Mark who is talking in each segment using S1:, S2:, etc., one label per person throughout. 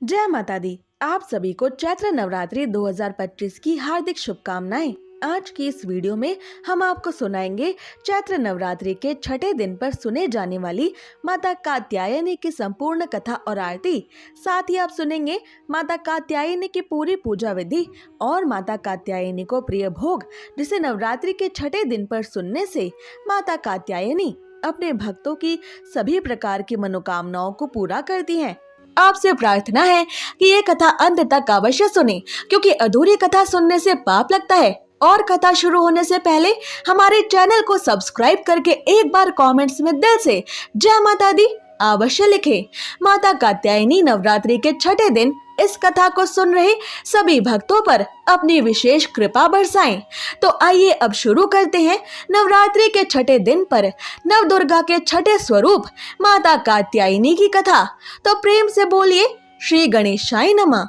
S1: जय माता दी। आप सभी को चैत्र नवरात्रि 2025 की हार्दिक शुभकामनाएं। आज की इस वीडियो में हम आपको सुनाएंगे चैत्र नवरात्रि के छठे दिन पर सुने जाने वाली माता कात्यायनी की संपूर्ण कथा और आरती। साथ ही आप सुनेंगे माता कात्यायनी की पूरी पूजा विधि और माता कात्यायनी को प्रिय भोग, जिसे नवरात्रि के छठे दिन पर सुनने से माता कात्यायनी अपने भक्तों की सभी प्रकार की मनोकामनाओं को पूरा करती हैं। आपसे प्रार्थना है कि ये कथा अंत तक अवश्य सुने, क्योंकि अधूरी कथा सुनने से पाप लगता है। और कथा शुरू होने से पहले हमारे चैनल को सब्सक्राइब करके एक बार कमेंट्स में दिल से जय माता दी अवश्य लिखें। माता कात्यायनी नवरात्रि के छठे दिन इस कथा को सुन रहे सभी भक्तों पर अपनी विशेष कृपा बरसाएं। तो आइए अब शुरू करते हैं नवरात्रि के छठे दिन पर नव दुर्गा के छठे स्वरूप माता कात्यायनी की कथा। तो प्रेम से बोलिए श्री गणेशाय नमः।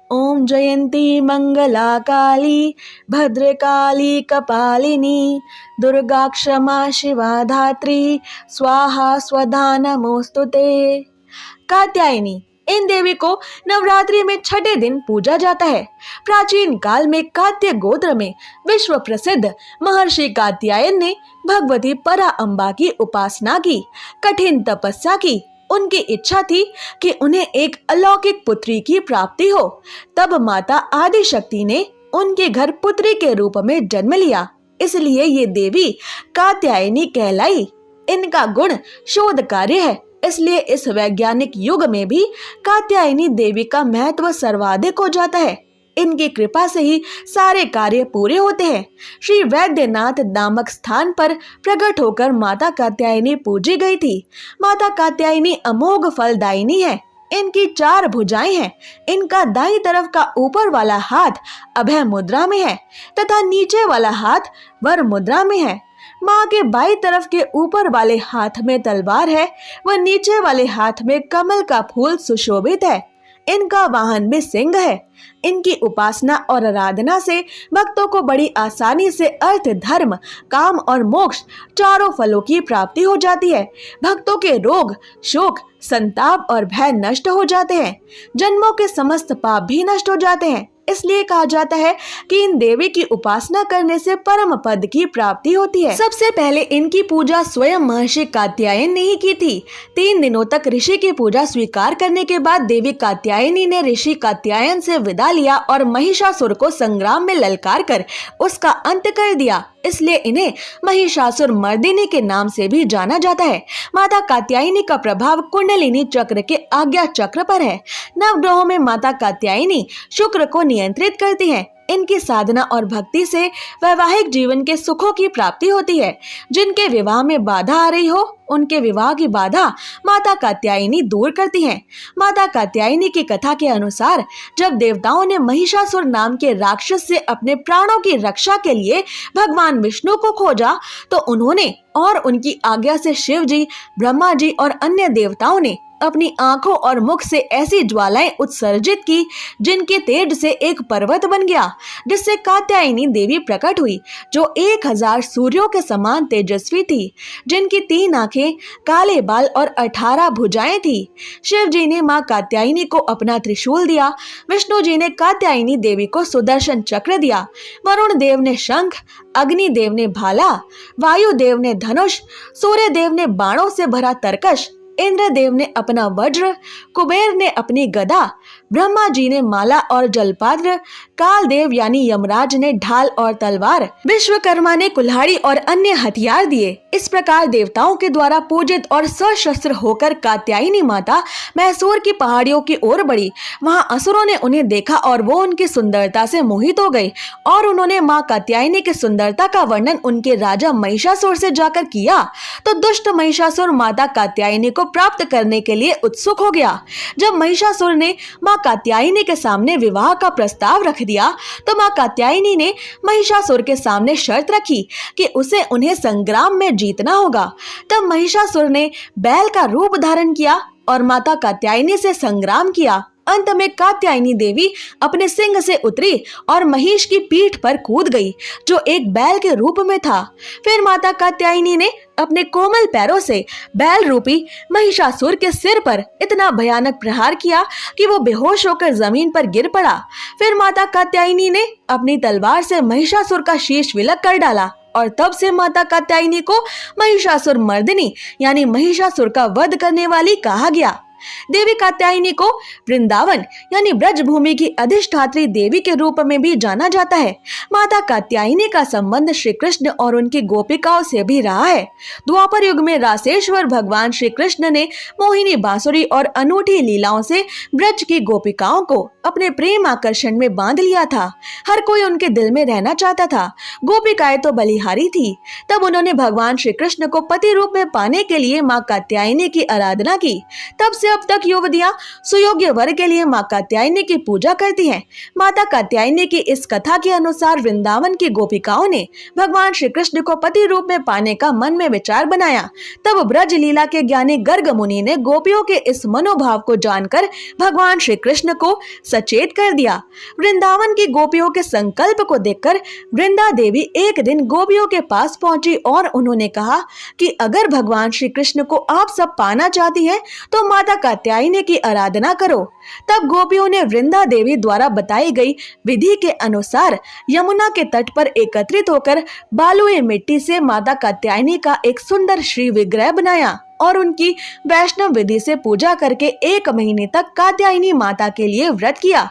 S1: ओम जयंती मंगला काली भद्रकाली कपालिनी दुर्गा क्षमा शिवा धात्री स्वाहा स्वधा नमोस्तुते। कात्यायनी इन देवी को नवरात्रि में छठे दिन पूजा जाता है। प्राचीन काल में कात्य गोत्र में विश्व प्रसिद्ध महर्षि कात्यायन ने भगवती परा अम्बा की उपासना की, कठिन तपस्या की। उनकी इच्छा थी कि उन्हें एक अलौकिक पुत्री की प्राप्ति हो। तब माता आदि शक्ति ने उनके घर पुत्री के रूप में जन्म लिया, इसलिए ये देवी कात्यायनी कहलाई। इनका गुण शोध कार्य है, इसलिए इस वैज्ञानिक युग में भी कात्यायनी देवी का महत्व सर्वाधिक हो जाता है। इनकी कृपा से ही सारे कार्य पूरे होते हैं। श्री वैद्यनाथ नामक स्थान पर प्रकट होकर माता कात्यायनी पूजी गई थी। माता कात्यायनी अमोघ फलदायिनी है। इनकी 4 भुजाएं हैं। इनका दाईं तरफ का ऊपर वाला हाथ अभय मुद्रा में है तथा नीचे वाला हाथ वर मुद्रा में है। माँ के बाईं तरफ के ऊपर वाले हाथ में तलवार है व नीचे वाले हाथ में कमल का फूल सुशोभित है। इनका वाहन में सिंह है। इनकी उपासना और आराधना से भक्तों को बड़ी आसानी से अर्थ, धर्म, काम और मोक्ष चारों फलों की प्राप्ति हो जाती है। भक्तों के रोग, शोक, संताप और भय नष्ट हो जाते हैं। जन्मों के समस्त पाप भी नष्ट हो जाते हैं। इसलिए कहा जाता है कि इन देवी की उपासना करने से परम पद की प्राप्ति होती है। सबसे पहले इनकी पूजा स्वयं महर्षि कात्यायन ने ही की थी। 3 दिनों तक ऋषि की पूजा स्वीकार करने के बाद देवी कात्यायनी ने ऋषि कात्यायन से विदा लिया और महिषासुर को संग्राम में ललकार कर उसका अंत कर दिया। इसलिए इन्हें महिषासुर मर्दिनी के नाम से भी जाना जाता है। माता कात्यायनी का प्रभाव कुंडलिनी चक्र के आज्ञा चक्र पर है। नवग्रहों में माता कात्यायनी शुक्र को नियंत्रित करती हैं। इनकी साधना और भक्ति से वैवाहिक जीवन के सुखों की प्राप्ति होती है। जिनके विवाह में बाधा आ रही हो, उनके विवाह की बाधा माता कात्यायनी दूर करती हैं। माता कात्यायनी की कथा के अनुसार जब देवताओं ने महिषासुर नाम के राक्षस से अपने प्राणों की रक्षा के लिए भगवान विष्णु को खोजा, तो उन्होंने और उनकी आज्ञा से शिव जी, ब्रह्मा जी और अन्य देवताओं ने अपनी आंखों और मुख से ऐसी ज्वालाएं उत्सर्जित की जिनके तेज से एक पर्वत बन गया, जिससे कात्यायनी देवी प्रकट हुई, जो 1000 सूर्यों के समान तेजस्वी थी, जिनकी 3 आंखें, काले बाल और 18 भुजाएं थी। शिव जी ने मां कात्यायनी को अपना त्रिशूल दिया। विष्णु जी ने कात्यायनी देवी को सुदर्शन चक्र दिया। वरुण देव ने शंख, अग्नि देव ने भाला, वायु देव ने धनुष, सूर्य देव ने बाणों से भरा तरकश, इंद्रदेव ने अपना वज्र, कुबेर ने अपनी गदा, ब्रह्मा जी ने माला और जलपात्र, काल देव यानी यमराज ने ढाल और तलवार, विश्वकर्मा ने कुल्हाड़ी और अन्य हथियार दिए। इस प्रकार देवताओं के द्वारा पूजित और सशस्त्र होकर कात्यायनी माता मैसूर की पहाड़ियों की ओर बढ़ी। वहां असुरों ने उन्हें देखा और वो उनकी सुंदरता से मोहित हो गए और उन्होंने मां कात्यायनी की सुंदरता का वर्णन उनके राजा महिषासुर से जाकर किया। तो दुष्ट महिषासुर माता कात्यायनी को प्राप्त करने के लिए उत्सुक हो गया। जब महिषासुर ने मां कात्यायनी के सामने विवाह का प्रस्ताव रख दिया, तो मां कात्यायनी ने महिषासुर के सामने शर्त रखी कि उसे उन्हें संग्राम में जीतना होगा। तब महिषासुर ने बैल का रूप धारण किया और माता कात्यायनी से संग्राम किया। अंत में कात्यायनी देवी अपने सिंह से उतरी और महिष की पीठ पर कूद गई, जो एक बैल के रूप में था। फिर माता कात्यायनी ने अपने कोमल पैरों से बैल रूपी महिषासुर के सिर पर इतना भयानक प्रहार किया कि वो बेहोश होकर जमीन पर गिर पड़ा। फिर माता कात्यायनी ने अपनी तलवार से महिषासुर का शीश विलग कर डाला और तब से माता कात्यायनी को महिषासुर मर्दिनी यानी महिषासुर का वध करने वाली कहा गया। देवी कात्यायनी को वृंदावन यानी ब्रज भूमि की अधिष्ठात्री देवी के रूप में भी जाना जाता है। माता कात्यायनी का संबंध श्री कृष्ण और उनकी गोपिकाओं से भी रहा है। द्वापर युग में रासेश्वर भगवान श्री कृष्ण ने मोहिनी बांसुरी और अनूठी लीलाओं से ब्रज की गोपिकाओं को अपने प्रेम आकर्षण में बांध लिया था। हर कोई उनके दिल में रहना चाहता था। गोपिकाएं तो बलिहारी थी। तब उन्होंने भगवान श्री कृष्ण को पति रूप में पाने के लिए माँ कात्यायनी की आराधना की। तब से अब तक युवतियां सुयोग्य वर के लिए माँ कात्यायनी की पूजा करती हैं। माता कात्यायनी की इस कथा के अनुसार वृंदावन की गोपिकाओं ने भगवान श्री कृष्ण को पति रूप में पाने का मन में विचार बनाया। तब ब्रज लीला के ज्ञानी गर्ग मुनि ने गोपियों के इस मनोभाव को जानकर भगवान श्री कृष्ण को सचेत कर दिया। वृंदावन की गोपियों के संकल्प को देखकर वृंदा देवी एक दिन गोपियों के पास पहुंची और उन्होंने कहा कि अगर भगवान श्री कृष्ण को आप सब पाना चाहती हैं तो माता कात्यायनी की आराधना करो। तब गोपियों ने वृंदा देवी द्वारा बताई गई विधि के अनुसार यमुना के तट पर एकत्रित होकर बालुई मिट्टी से माता कात्यायनी का एक सुंदर श्री विग्रह बनाया और उनकी वैष्णव विधि से पूजा करके 1 महीने तक कात्यायनी माता के लिए व्रत किया।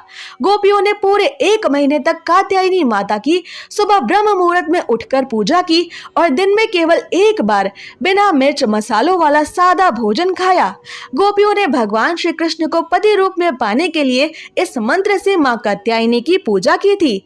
S1: गोपियों ने पूरे 1 महीने तक कात्यायनी माता की सुबह ब्रह्म मुहूर्त में उठकर पूजा की और दिन में केवल 1 बार बिना मिर्च मसालों वाला सादा भोजन खाया। गोपियों ने भगवान श्री कृष्ण को पति रूप में पाने के लिए इस मंत्र से माँ कात्यायनी की पूजा की थी।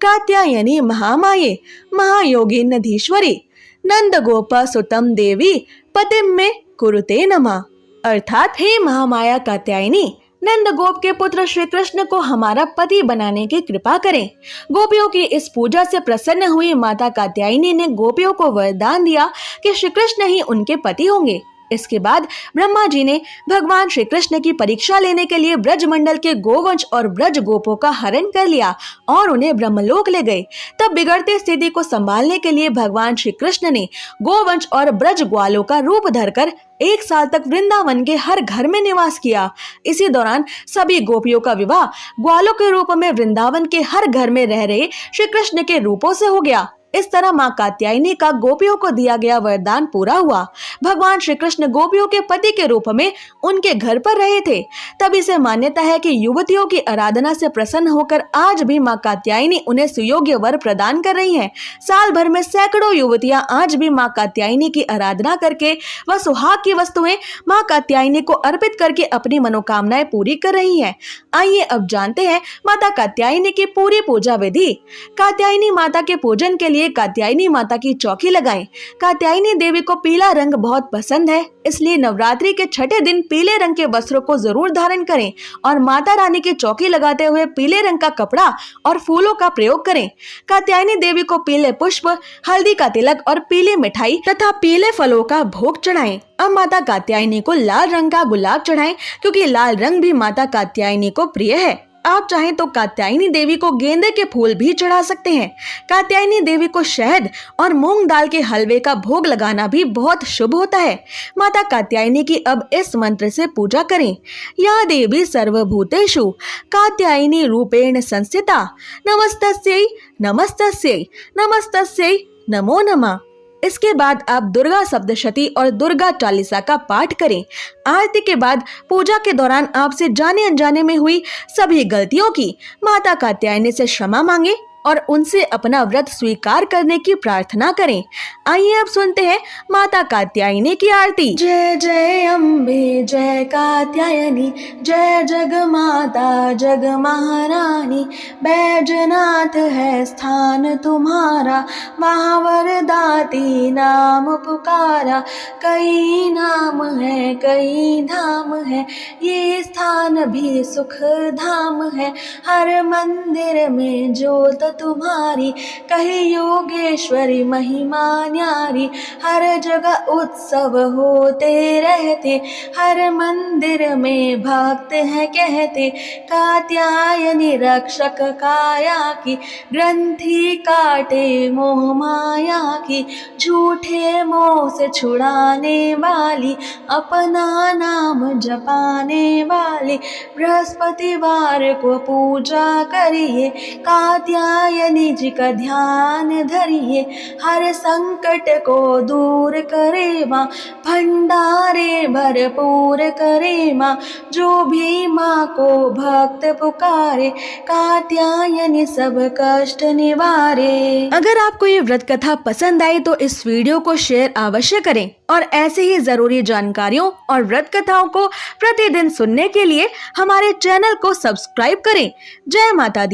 S1: कात्यायनी महामाये महायोगी नधीश्वरी नंद गोपा सुतम देवी पतिम में कुरुते नमः। अर्थात हे महामाया कात्यायनी, नंद गोप के पुत्र श्री कृष्ण को हमारा पति बनाने की कृपा करें। गोपियों की इस पूजा से प्रसन्न हुई माता कात्यायनी ने गोपियों को वरदान दिया कि श्री कृष्ण ही उनके पति होंगे। इसके बाद ब्रह्मा जी ने भगवान श्री कृष्ण की परीक्षा लेने के लिए ब्रजमंडल के गोवंश और ब्रज गोपों का हरण कर लिया और उन्हें ब्रह्मलोक ले गए। तब बिगड़ती स्थिति को संभालने के लिए भगवान श्री कृष्ण ने गोवंश और ब्रज ग्वालों का रूप धरकर 1 साल तक वृंदावन के हर घर में निवास किया। इसी दौरान सभी गोपियों का विवाह ग्वालों के रूप में वृंदावन के हर घर में रह रहे श्री कृष्ण के रूपों से हो गया। इस तरह माँ कात्यायनी का गोपियों को दिया गया वरदान पूरा हुआ। भगवान श्री कृष्ण गोपियों के पति के रूप में उनके घर पर रहे थे। तभी से मान्यता है कि युवतियों की आराधना से प्रसन्न होकर आज भी माँ कात्यायनी उन्हें सुयोग्य वर प्रदान कर रही हैं। साल भर में सैकड़ों युवतियां आज भी माँ कात्यायनी की आराधना करके व सुहाग की वस्तुएं माँ कात्यायनी को अर्पित करके अपनी मनोकामनाएं पूरी कर रही हैं। आइए अब जानते हैं माता कात्यायनी की पूरी पूजा विधि। कात्यायनी माता के पूजन के लिए कात्यायनी माता की चौकी लगाएं। कात्यायनी देवी को पीला रंग बहुत पसंद है, इसलिए नवरात्रि के छठे दिन पीले रंग के वस्त्रों को जरूर धारण करें और माता रानी की चौकी लगाते हुए पीले रंग का कपड़ा और फूलों का प्रयोग करें। कात्यायनी देवी को पीले पुष्प, हल्दी का तिलक और पीली मिठाई तथा पीले फलों का भोग चढ़ाएं। अब माता कात्यायनी को लाल रंग का गुलाब चढ़ाएं, क्योंकि लाल रंग भी माता कात्यायनी को प्रिय है। आप चाहें तो कात्यायनी देवी को गेंदे के फूल भी चढ़ा सकते हैं। कात्यायनी देवी को शहद और मूंग दाल के हलवे का भोग लगाना भी बहुत शुभ होता है। माता कात्यायनी की अब इस मंत्र से पूजा करें। या देवी सर्वभूतेषु कात्यायनी रूपेण संस्थिता नमस्तस्यै नमस्तस्यै नमस्तस्यै नमो नमः। इसके बाद आप दुर्गा सप्तशती और दुर्गा चालीसा का पाठ करें। आरती के बाद पूजा के दौरान आपसे जाने अनजाने में हुई सभी गलतियों की माता कात्यायनी से क्षमा मांगे और उनसे अपना व्रत स्वीकार करने की प्रार्थना करें। आइए अब सुनते हैं माता कात्यायनी की आरती। जय जय अम्बे जय कात्यायनी, जय जग माता जग महारानी। बैजनाथ है स्थान तुम्हारा, वहाँ वरदाती नाम पुकारा। कई नाम है कई धाम है, ये स्थान भी सुख धाम है। हर मंदिर में ज्योत तुम्हारी, कही योगेश्वरी महिमा न्यारी। हर जगह उत्सव होते रहते, हर मंदिर में भक्त है कहते। कात्यायनी रक्षक काया की, ग्रंथि काटे मोह माया की। झूठे मोह से छुड़ाने वाली, अपना नाम जपाने वाली। बृहस्पतिवार को पूजा करिए, कात्यायनी जी का ध्यान धरिए। हर संकट को दूर करे माँ, भंडारे भरपूर करे माँ। जो भी माँ को भक्त पुकारे, कात्यायनी सब कष्ट निवारे। अगर आपको ये व्रत कथा पसंद आई तो इस वीडियो को शेयर अवश्य करें और ऐसे ही जरूरी जानकारियों और व्रत कथाओं को प्रतिदिन सुनने के लिए हमारे चैनल को सब्सक्राइब करें। जय माता दी।